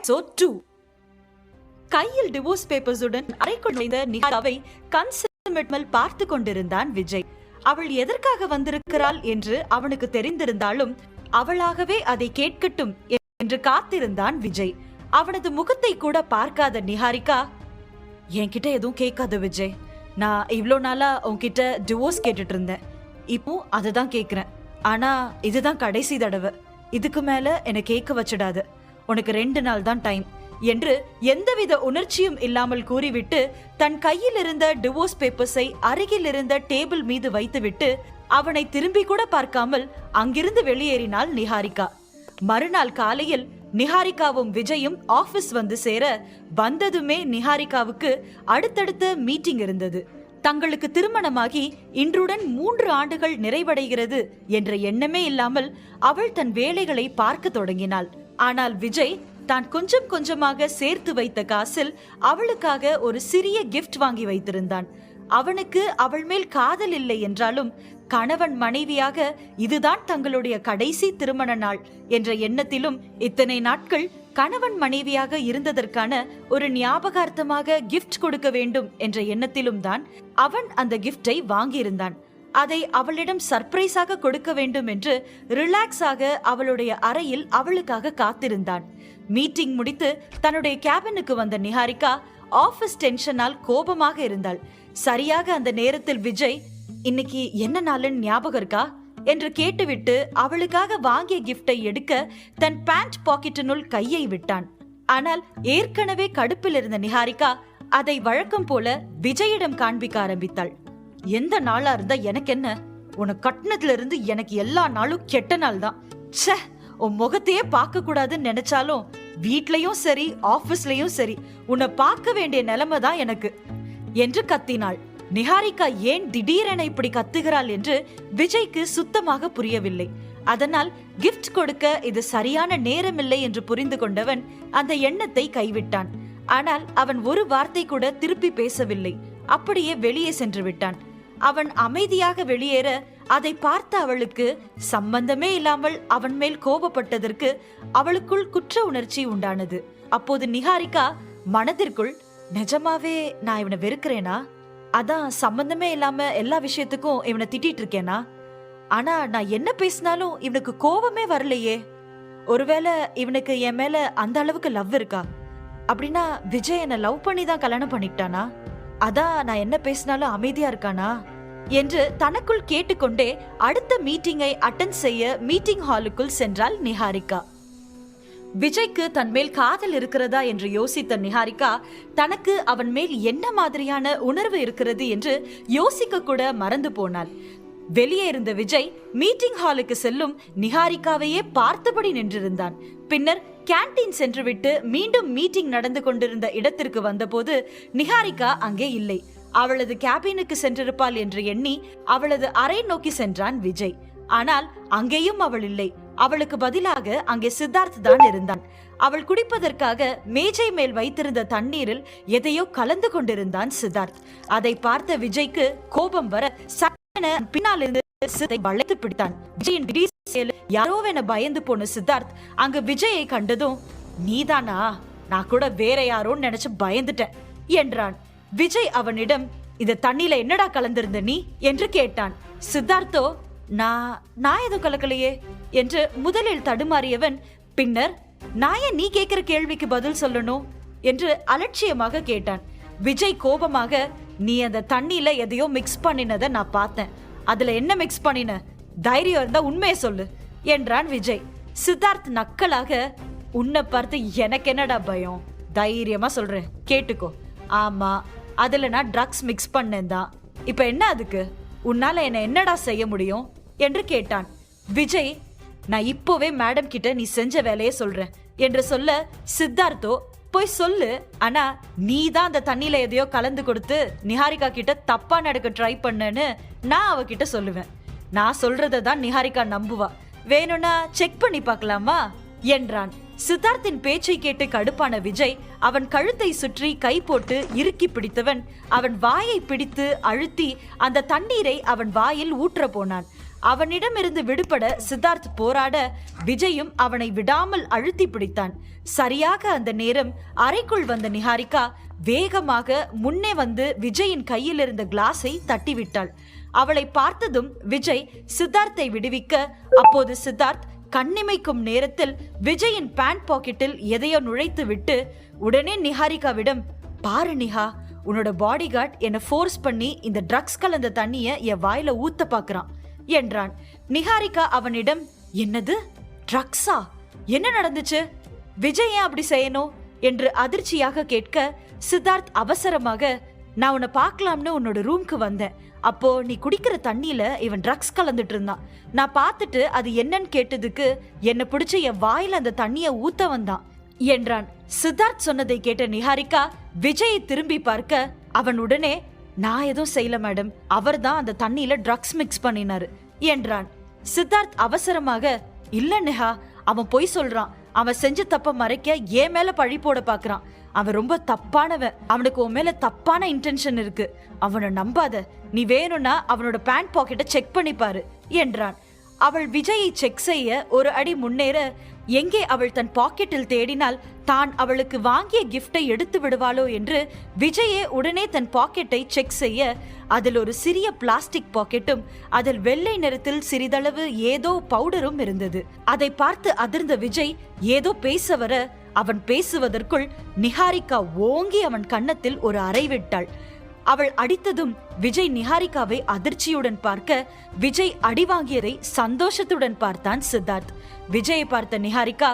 Episode 2. கையில் divorce பேப்பர்ஸுடன் அறைக்குள் நுழைந்த நிஹாரிகாவை கன்சர்மேல் பார்த்து கொண்டிருந்தான் விஜய். அவள் எதற்காக வந்திருக்கிறாள் என்று அவனுக்கு தெரிந்திருந்தாலும் அவளாகவே அதை கேட்கட்டும் என்று காத்திருந்தான் விஜய். அவனது முகத்தை கூட பார்க்காத நிஹாரிகா, என்கிட்ட எதுவும் கேட்காத விஜய், நான் இவ்வளோ நாளா உன்கிட்ட டிவோர்ஸ் கேட்டுட்டு இருந்தேன், இப்போ அதுதான் கேட்கிறேன். ஆனா இதுதான் கடைசி தடவை, இதுக்கு மேல என்னை கேட்க வச்சிடாது, உனக்கு 2 நாள் தான் டைம் என்று எந்தவித உணர்ச்சியும் இல்லாமல் கூறிவிட்டு தன் கையில் இருந்த டிவோர்ஸ் பேப்பர்ஸை அருகில் இருந்த டேபிள் மீது வைத்துவிட்டு அவனை திரும்பி கூட பார்க்காமல் அங்கிருந்து வெளியேறினாள் நிஹாரிகா. மறுநாள் காலையில் நிஹாரிகாவும் விஜயும் ஆபீஸ் வந்து சேர, வந்ததுமே நிஹாரிகாவுக்கு அடுத்தடுத்த மீட்டிங் இருந்தது. தங்களுக்கு திருமணமாகி இன்றுடன் 3 ஆண்டுகள் நிறைவடைகிறது என்ற எண்ணமே இல்லாமல் அவள் தன் வேலைகளை பார்க்க தொடங்கினாள். ஆனால் விஜய் தான் கொஞ்சம் கொஞ்சமாக சேர்த்து வைத்த காசில் அவளுக்காக ஒரு சிறிய கிஃப்ட் வாங்கி வைத்திருந்தான். அவனுக்கு அவள் மேல் காதல் இல்லை என்றாலும் கணவன் மனைவியாக இதுதான் தங்களுடைய கடைசி திருமண நாள் என்ற எண்ணத்திலும் இத்தனை நாட்கள் கணவன் மனைவியாக இருந்ததற்கான ஒரு ஞாபகார்த்தமாக கிஃப்ட் கொடுக்க வேண்டும் என்ற எண்ணத்திலும் தான் அவன் அந்த கிஃப்டை வாங்கியிருந்தான். அதை அவளிடம் சர்ப்ரைஸாக கொடுக்க வேண்டும் என்று ரிலாக்ஸாக அவளுடைய அறையில் அவளுக்காக காத்திருந்தான். மீட்டிங் முடித்து தன்னுடைய கேபினுக்கு வந்த நிஹாரிகா ஆபீஸ் டென்ஷனால் கோபமாக இருந்தாள். சரியாக அந்த நேரத்தில் விஜய், இன்னைக்கு என்ன நாளுன்னு ஞாபகம் இருக்கா என்று கேட்டுவிட்டு அவளுக்காக வாங்கிய கிஃப்டை எடுக்க தன் பேண்ட் பாக்கெட்டினுள் கையை விட்டான். ஆனால் ஏற்கனவே கடுப்பில் இருந்த நிஹாரிகா அதை வழக்கம் போல விஜயிடம் காண்பிக்க ஆரம்பித்தாள். எந்த நாளா இருந்தா எனக்கு என்ன, உனக்கு கட்டினத்துல இருந்து எனக்கு எல்லா நாளும் கெட்ட நாள் தான். ச்சே, உன் முகத்தையே பார்க்க கூடாதுன்னு நினைச்சாலும் வீட்லயும் சரி ஆபீஸ்லயும் சரி உன்னை பார்க்க வேண்டிய நிலைமை தான் எனக்கு என்று கத்தினாள். நிஹாரிகா ஏன் திடீரென இப்படி கத்துகிறாள் என்று விஜய்க்கு சுத்தமாக புரியவில்லை. அதனால் கிஃப்ட் கொடுக்க இது சரியான நேரமில்லை என்று புரிந்து கொண்டவன் அந்த எண்ணத்தை கைவிட்டான். ஆனால் அவன் ஒரு வார்த்தை கூட திருப்பி பேசவில்லை. அப்படியே வெளியே சென்று விட்டான். அவன் அமைதியாக வெளியேற அதை பார்த்த அவளுக்கு சம்பந்தமே இல்லாமல் அவன் மேல் கோபப்பட்டதற்கு அவளுக்குள் குற்ற உணர்ச்சி உண்டானது. அப்போது நிஹாரிகா மனதிற்குள், நிஜமாவே நான் இவனை வெறுக்கிறேனா? அதான் சம்பந்தமே இல்லாம எல்லா விஷயத்துக்கும் இவனை திட்டிட்டு இருக்கேனா? ஆனா நான் என்ன பேசினாலும் இவனுக்கு கோபமே வரலையே. ஒருவேளை இவனுக்கு என் மேல அந்த அளவுக்கு லவ் இருக்கா? அப்படின்னா விஜய் என்ன லவ் பண்ணி தான் கல்யாணம் பண்ணிட்டானா? அதான் நான் என்ன பேசினாலும் அமைதியா இருக்கானா என்று தனக்குள் கேட்டுக்கொண்டே அடுத்த மீட்டிங்கை அட்டெண்ட் செய்ய மீட்டிங் ஹாலுக்குள் சென்றாள் நிஹாரிகா. விஜய்க்கு தன் மேல் காதல் இருக்கிறதா என்று யோசித்த நிஹாரிகா தனக்கு அவன் மேல் என்ன மாதிரியான உணர்வு இருக்கிறது என்று யோசிக்க கூட மறந்து போனாள். வெளியே இருந்த விஜய் மீட்டிங் ஹாலுக்கு செல்லும் நிஹாரிகாவையே பார்த்தபடி நின்றிருந்தான். பின்னர் கேண்டீன் சென்றுவிட்டு மீண்டும் மீட்டிங் நடந்து கொண்டிருந்த இடத்திற்கு வந்தபோது நிஹாரிகா அங்கே இல்லை. அவளது கேபினுக்கு சென்றிருப்பாள் என்று எண்ணி அவளது அறை நோக்கி சென்றான் விஜய். ஆனால் அங்கேயும் அவள் இல்லை. அவளுக்கு பதிலாக அங்கே சித்தார்த் தான் இருந்தான். அவள் குடிப்பதற்காக மேஜை மேல் வைத்திருந்த தண்ணீரில் எதையோ கலந்து கொண்டிருந்தான் சித்தார்த். அதை பார்த்த விஜய்க்கு கோபம் வர பின்னால் இருந்து வளைத்து பிடித்தான். விஜயின் திடீர் செயலில் யாரோவென பயந்து போன சித்தார்த் அங்கு விஜயை கண்டதும், நீதானா? நான் கூட வேற யாரோன்னு நினைச்சு பயந்துட்டேன் என்றான். விஜய் அவனிடம், இந்த தண்ணியில என்னடா கலந்திருந்த நீ என்று கேட்டான். சித்தார்த்தோ, நான் எதுவும் கலக்கலையே என்று முதலில் தடுமாறியவன், பின்னர் நான் ஏன் நீ கேட்கிற கேள்விக்கு பதில் சொல்லணும் என்று அலட்சியமாக கேட்டான். விஜய் கோபமாக, நீ அந்த தண்ணியில எதையோ மிக்ஸ் பண்ணினதை நான் பார்த்தேன், அதுல என்ன மிக்ஸ் பண்ணின? தைரியம் இருந்தா உண்மையை சொல்லு என்றான் விஜய். சித்தார்த் நக்கலாக, உன்னை பார்த்து எனக்கு என்னடா பயம், தைரியமா சொல்றேன் கேட்டுக்கோ. ஆமா, அதுல நான் ட்ரக்ஸ் மிக்ஸ் பண்ணேன் தான். இப்ப என்ன அதுக்கு? உன்னால என்ன என்னடா செய்ய முடியும் என்று கேட்டான். விஜய், நான் இப்போவே மேடம் கிட்ட நீ செஞ்ச வேலையே சொல்றேன் என்று சொல்ல, சித்தார்த்தோ, போய் சொல்லு, ஆனா நீ தான் அந்த தண்ணியில எதையோ கலந்து கொடுத்து நிஹாரிகா கிட்ட தப்பா நடக்க ட்ரை பண்ணன்னு நான் அவகிட்ட சொல்லுவேன். நான் சொல்றதை தான் நிஹாரிகா நம்புவா, வேணும்னா செக் பண்ணி பார்க்கலாமா என்றான். சித்தார்த்தின் பேச்சை கேட்டு கடுப்பான விஜய் அவன் கழுத்தை சுற்றி கை போட்டு இறுக்கி பிடித்தவன் அவன் வாயை பிடித்து அழுத்தி அந்த தண்ணீரை அவன் வாயில் ஊற்ற போனான். அவனிடமிருந்து விடுபட சித்தார்த் போராட விஜயும் அவனை விடாமல் அழுத்தி பிடித்தான். சரியாக அந்த நேரம் அறைக்குள் வந்த நிஹாரிகா வேகமாக முன்னே வந்து விஜயின் கையில் இருந்த கிளாஸை தட்டிவிட்டாள். அவளை பார்த்ததும் விஜய் சித்தார்த்தை விடுவிக்க, அப்போது சித்தார்த் கண்ணிமைக்கும் நேரத்தில் விஜயின் பேண்ட் பாக்கெட்டில் எதையோ நுழைத்து விட்டு உடனே நிஹாரிகாவிடம், பாரு நிஹா, உன்னோட பாடி கார்ட் என்னை ஃபோர்ஸ் பண்ணி இந்த ட்ரக்ஸ் கலந்த தண்ணிய என் வாயில ஊத்த பாக்குறான் என்றான். நிஹாரிகா அவனிடம், என்னது ட்ரக்ஸா? என்ன நடந்துச்சு? விஜய் ஏன் அப்படி செய்யணும் என்று அதிர்ச்சியாக கேட்க, சித்தார்த் அவசரமாக, நான் உன்னை பார்க்கலாம்னு உன்னோட ரூம்க்கு வந்தேன். அப்போ நீ குடிக்கிற தண்ணியில இவன் ட்ரக்ஸ் கலந்துட்டு இருந்தான். நான் பார்த்துட்டு அது என்னன்னு கேட்டதுக்கு என்னை பிடிச்ச என் வாயில அந்த தண்ணிய ஊத்த வந்தான் என்றான். சித்தார்த் சொன்னதை கேட்ட நிஹாரிகா விஜயை திரும்பி பார்க்க, அவன் உடனே, நான் எதுவும் செய்யல மேடம், அவர் தான் அந்த தண்ணியில ட்ரக்ஸ் மிக்ஸ் பண்ணினாரு என்றான். சித்தார்த் அவசரமாக, இல்ல நிஹா, அவன் பொய் சொல்றான். அவன் செஞ்ச தப்ப மறைக்க ஏன் மேல பழி போட பாக்குறான். அவன் ரொம்ப தப்பானவன். அவனுக்கு உன் மேல தப்பான இன்டென்ஷன் இருக்கு. அவனை நம்பாத. நீ வேணும்னா அவனோட பேண்ட் பாக்கெட்டை செக் பண்ணி பாரு என்றான். அவள் விஜயை செக் செய்ய ஒரு அடி முன்னேற, எங்கே அவள் தன் பாக்கெட்டில் தேடினால் தான் அவளுக்கு வாங்கிய கிஃப்டை எடுத்து விடுவாளோ என்று விஜயே உடனே தன் பாக்கெட்டை செக் செய்ய, அதில் ஒரு சிறிய பிளாஸ்டிக் பாக்கெட்டும் அதில் வெள்ளை நிறத்தில் சிறிதளவு ஏதோ பவுடரும் இருந்தது. அதை பார்த்து அதிர்ந்த விஜய் ஏதோ பேச வர, அவன் பேசுவதற்குள் நிஹாரிகா ஓங்கி அவன் கன்னத்தில் ஒரு அறை விட்டாள். அவள் அடித்ததும் விஜய் நிஹாரிகாவை அதிர்ச்சியுடன் பார்க்க, விஜய் அடி வாங்கியதை சந்தோஷத்துடன் பார்த்தான் சித்தார்த். விஜயை பார்த்த நிஹாரிகா,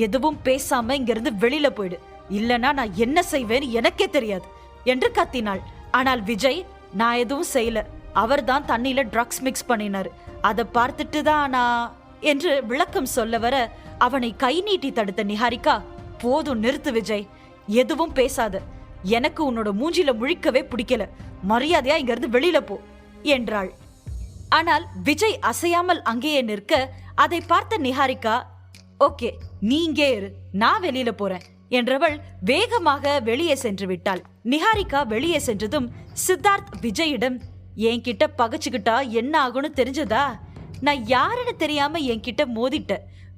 எதுவும் பேசாம இங்கிருந்து வெளியில போயிடு, இல்லனா நான் என்ன செய்வேன்னு எனக்கே தெரியாது என்று கத்தினாள். ஆனால் விஜய், நான் எதுவும் செய்யல, அவர்தான் தண்ணியில ட்ரக்ஸ் மிக்ஸ் பண்ணினாரு, அதை பார்த்துட்டு தான் நான் என்று விளக்கம் சொல்ல வர, அவனை கை நீட்டி தடுத்த நிஹாரிகா, போதும் நிறுத்து விஜய், எதுவும் பேசாத, எனக்கு உன்னோட மூஞ்சில முழிக்கவே பிடிக்கல, மரியாதையா இங்க இருந்து வெளியில போ என்றாள். ஆனால் விஜய் அசையாமல் அங்கேயே நிற்க, அதை பார்த்த நிஹாரிகா, ஓகே நீ இங்கே இரு, நான் வெளியில போறேன் என்றவள் வேகமாக வெளியே சென்று விட்டாள். நிஹாரிகா வெளியே சென்றதும் சித்தார்த் விஜயிடம், என்கிட்ட பகச்சுக்கிட்டா என்ன ஆகும்னு தெரிஞ்சதா? நான் யாருன்னு தெரியாம என்கிட்ட மோதிட்ட.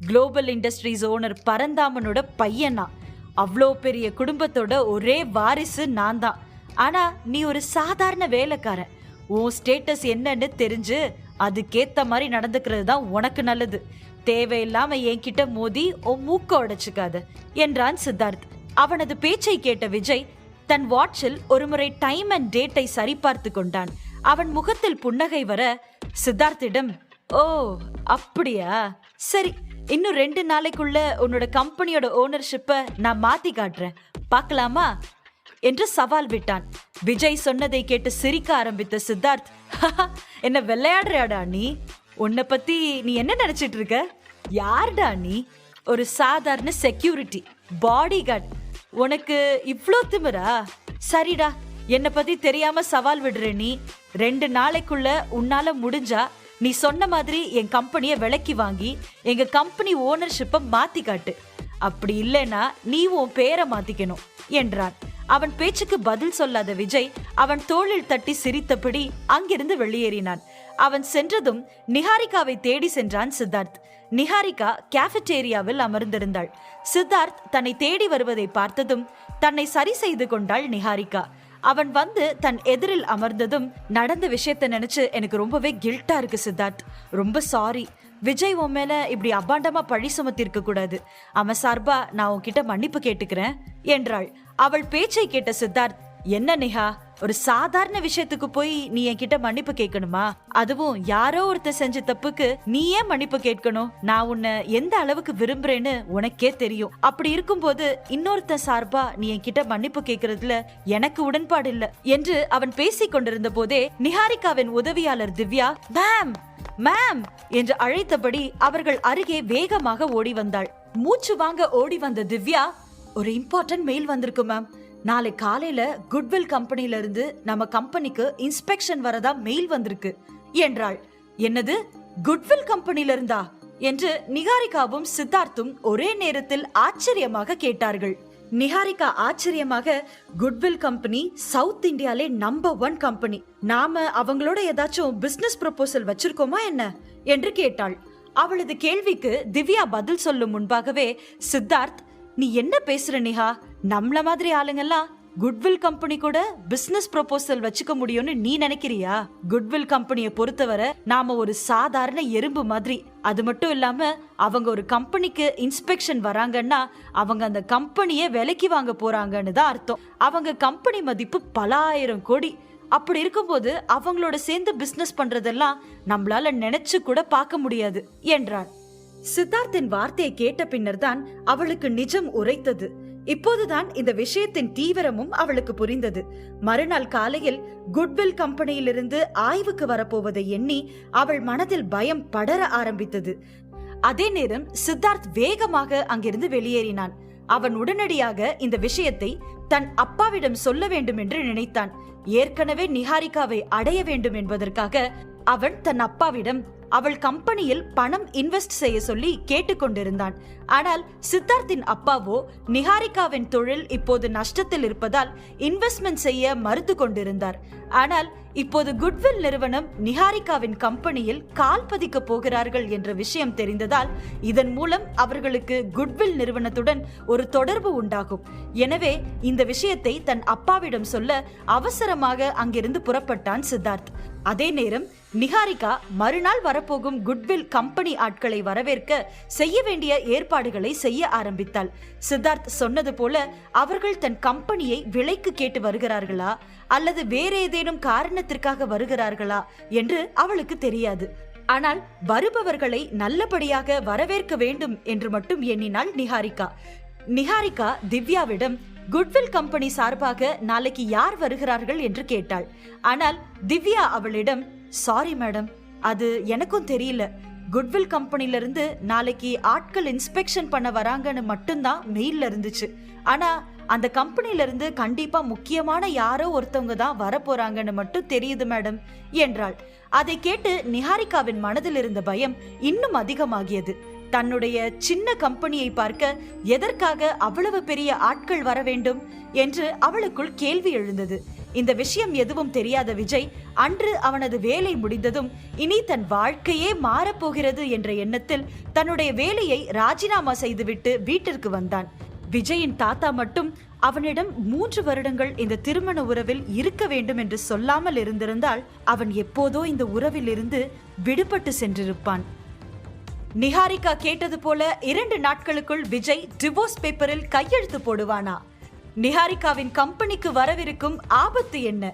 குளோபல் இண்டஸ்ட்ரீஸ் ஓனர் பரந்தாமனோட பையனா, அவ்வளோ பெரிய குடும்பத்தோட ஒரே வாரிசு நான் தான். ஆனா நீ ஒரு சாதாரண வேலைக்காரன். உன் ஸ்டேட்டஸ் என்னன்னு தெரிஞ்சு அதுக்கேத்த மாதிரி நடந்துக்கிறது தான் உனக்கு நல்லது. தேவையில்லாம என்கிட்ட மோதி உன் மூக்க உடைச்சுக்காத என்றான் சித்தார்த். அவனது பேச்சை கேட்ட விஜய் தன் வாட்சில் ஒருமுறை டைம் அண்ட் டேட்டை சரிபார்த்து கொண்டான். அவன் முகத்தில் புன்னகை வர சித்தார்த்திடம், ஓ அப்படியா, சரி, இன்னும் 2 நாளைக்குள்ள உன்னோட கம்பெனியோட ஓனர்ஷிப்பை நான் மாத்தி காட்டுறேன், பார்க்கலாமா என்று சவால் விட்டான். விஜய் சொன்னதை கேட்டு சிரிக்க ஆரம்பித்த சித்தார்த், என்ன விளையாடுறியாடா நீ? உன்னை பத்தி நீ என்ன நினைச்சிட்டு இருக்க? யார்டா நீ? ஒரு சாதாரண செக்யூரிட்டி பாடி கார்டு. உனக்கு இவ்ளோ திமிரா? சரிடா, என்னை பத்தி தெரியாம சவால் விடுற நீ. 2 நாளைக்குள்ள உன்னால முடிஞ்சா நீ சொன்ன மாதிரி என் கம்பெனியை விலைக்கு வாங்கி எங்க கம்பெனி ஓனர்ஷிப்பை மாத்தி காட்டு. அப்படி இல்லைன்னா நீ உன் பேரை மாத்திக்கணும் என்றான். அவன் பேச்சுக்கு பதில் சொல்லாத விஜய் அவன் தோளில் தட்டி சிரித்தபடி அங்கிருந்து வெளியேறினான். அவன் சென்றதும் நிஹாரிகாவை தேடி சென்றான் சித்தார்த். நிஹாரிகா கேஃபெட்டேரியாவில் அமர்ந்திருந்தாள். சித்தார்த் தன்னை தேடி வருவதை பார்த்ததும் தன்னை சரி செய்து கொண்டாள் நிஹாரிகா. அவன் வந்து தன் எதிரில் அமர்ந்ததும், நடந்த விஷயத்தை நினைச்சு எனக்கு ரொம்பவே கில்ட்டா இருக்கு சித்தார்த், ரொம்ப சாரி. விஜய் உன் மேல இப்படி அபாண்டமா பழி சுமத்தி இருக்க கூடாது. அவன் சார்பா நான் உன்கிட்ட மன்னிப்பு கேட்டுக்கிறேன் என்றாள். அவள் பேச்சை கேட்ட சித்தார்த், என்ன நிஹா, ஒரு சாதாரண விஷயத்துக்கு போய் நீ என்கிட்ட மன்னிப்பு கேட்கணுமா? அதுவும் யாரோ ஒருத்தர் செஞ்ச தப்புக்கு நீ ஏன் மன்னிப்பு கேட்கணும்? நான் உன்னை எந்த அளவுக்கு விரும்புறேன்னு உனக்கே தெரியும். அப்படி இருக்கும்போது இன்னொருத்தன் சார்பா நீ என்கிட்ட மன்னிப்பு கேட்கறதுல எனக்கு உடன்பாடு இல்ல என்று அவன் பேசிக் கொண்டிருந்த போதே நிஹாரிகாவின் உதவியாளர் திவ்யா மேம் மேம் என்று அழைத்தபடி அவர்கள் அருகே வேகமாக ஓடி வந்தாள். மூச்சு வாங்க ஓடி வந்த திவ்யா, ஒரு இம்பார்ட்டன்ட் மெயில் வந்திருக்கு மேம். நாளை காலையில குட்வில் கம்பெனில இருந்து நம்ம கம்பெனிக்கு இன்ஸ்பெக்ஷன் வரதா மெயில் வந்திருக்கு என்றாள். என்னது, குட்வில் கம்பெனில இருந்தா என்று நிகாரிகாவும் சித்தார்த்தும் ஒரே நேரத்தில் ஆச்சரியமாக கேட்டார்கள். நிஹாரிகா ஆச்சரியமாக, குட்வில் கம்பெனி சவுத் இந்தியாலே நம்பர் 1 கம்பெனி. நாம அவங்களோட ஏதாச்சும் பிசினஸ் ப்ரொபோசல் வச்சிருக்கோமா என்ன என்று கேட்டாள். அவளது கேள்விக்கு திவ்யா பதில் சொல்லும் முன்பாகவே சித்தார்த், நீ என்ன பேசுற நிஹா? நம்மள மாதிரி ஆளுங்கெல்லாம் குட்வில் கம்பெனி கூட பிசினஸ் ப்ரொபோசல் வச்சுக்க முடியும்னு நீ நினைக்கிறியா? குட்வில் கம்பெனியை பொறுத்தவரை நாம ஒரு சாதாரண எறும்பு மாதிரி. அது மட்டும் இல்லாம அவங்க ஒரு கம்பெனிக்கு இன்ஸ்பெக்ஷன் வராங்கன்னா அவங்க அந்த கம்பெனியை விலைக்கு வாங்க போறாங்கன்னு தான் அர்த்தம். அவங்க கம்பெனி மதிப்பு பல ஆயிரம் கோடி. அப்படி இருக்கும்போது அவங்களோட சேர்ந்து பிசினஸ் பண்றதெல்லாம் நம்மளால நினைச்சு கூட பார்க்க முடியாது என்றார். சித்தார்த்தின் வார்த்தையை கேட்ட பின்னர் தான் அவளுக்கு நிஜம் உரைத்தது. இப்போதுதான் இந்த விஷயத்தின் தீவிரமும் அவளுக்கு புரிந்தது. மறுநாள் காலையில் குட்வில் கம்பெனியிலிருந்து ஆய்வுக்கு வரப்போவதை எண்ணி அவள் மனதில் பயம் படர ஆரம்பித்தது. அதே நேரம் சித்தார்த் வேகமாக அங்கிருந்து வெளியேறினான். அவன் உடனடியாக இந்த விஷயத்தை தன் அப்பாவிடம் சொல்ல வேண்டும் என்று நினைத்தான். ஏற்கனவே நிஹாரிகாவை அடைய வேண்டும் என்பதற்காக அவன் தன் அப்பாவிடம் அவள் கம்பெனியில் பணம் இன்வெஸ்ட் செய்ய சொல்லி கேட்டுக்கொண்டிருந்தான். ஆனால் சித்தார்த்தின் அப்பாவோ நிஹாரிகாவின் தொழில் இப்போது நஷ்டத்தில் இருப்பதால் இன்வெஸ்ட்மெண்ட் செய்ய மறுத்து கொண்டிருந்தார். ஆனால் இப்போது குட்வில் நிறுவனம் நிஹாரிகாவின் கம்பெனியில் கால் பதிக்க போகிறார்கள் என்ற விஷயம் தெரிந்ததால் இதன் மூலம் அவர்களுக்கு குட்வில் நிறுவனத்துடன் ஒரு தொடர்பு உண்டாகும். எனவே இந்த விஷயத்தை தன் அப்பாவிடம் சொல்ல அவசரமாக அங்கிருந்து புறப்பட்டான் சித்தார்த். அதே நேரம் நிஹாரிகா மறுநாள் வரப்போகும் குட்வில் கம்பெனி ஆட்களை வரவேற்க செய்ய வேண்டிய ஏற்பாடுகளை செய்ய ஆரம்பித்தாள். சித்தார்த் சொன்னது போல அவர்கள் தன் கம்பெனியை விலைக்கு கேட்டு வருகிறார்களா அல்லது வேற ஏதேனும் காரணத்திற்காக வருகிறார்களா என்று அவளுக்கு தெரியாது. ஆனால் வருபவர்களை நல்லபடியாக வரவேற்க வேண்டும் என்று மட்டும் எண்ணினாள் நிஹாரிகா. நிஹாரிகா திவ்யாவிடம் குட்வில் கம்பெனி சார்பாக நாளைக்கு யார் வருகிறார்கள் என்று கேட்டாள். ஆனால் திவ்யா அவளிடம், சாரி மேடம், அது எனக்கும் தெரியல. குட்வில் கம்பெனில இருந்து நாளைக்கு ஆட்கள் இன்ஸ்பெக்ஷன் பண்ண வராங்கன்னு மட்டும்தான் மெயில்ல இருந்துச்சு. ஆனா அந்த கம்பெனில இருந்து கண்டிப்பா முக்கியமான யாரோ ஒருத்தவங்க தான் வர போறாங்கன்னு மட்டும் தெரியுது மேடம் என்றாள். அதை கேட்டு நிஹாரிகாவின் மனதில் இருந்த பயம் இன்னும் அதிகமாகியது. தன்னுடைய சின்ன கம்பெனியை பார்க்க எதற்காக அவ்வளவு பெரிய ஆட்கள் வர வேண்டும் என்று அவளுக்குள் கேள்வி எழுந்தது. இந்த விஷயம் எதுவும் தெரியாத விஜய் அன்று அவனது வேலை முடிந்ததும் இனி தன் வாழ்க்கையே மாறப்போகிறது என்ற எண்ணத்தில் தன்னுடைய வேலையை ராஜினாமா செய்துவிட்டு வீட்டிற்கு வந்தான். விஜயின் தாத்தா மட்டும் அவனிடம் 3 வருடங்கள் இந்த திருமண உறவில் இருக்க வேண்டும் என்று சொல்லாமல் இருந்திருந்தால் அவன் எப்போதோ இந்த உறவில் இருந்து விடுபட்டு சென்றிருப்பான். நிஹாரிகா கேட்டது போல 2 நாட்களுக்குள் விஜய் டிவோர்ஸ் பேப்பரில் கையெழுத்து போடுவானா? நிஹாரிகாவின் கம்பெனிக்கு வரவிருக்கும் ஆபத்து என்ன?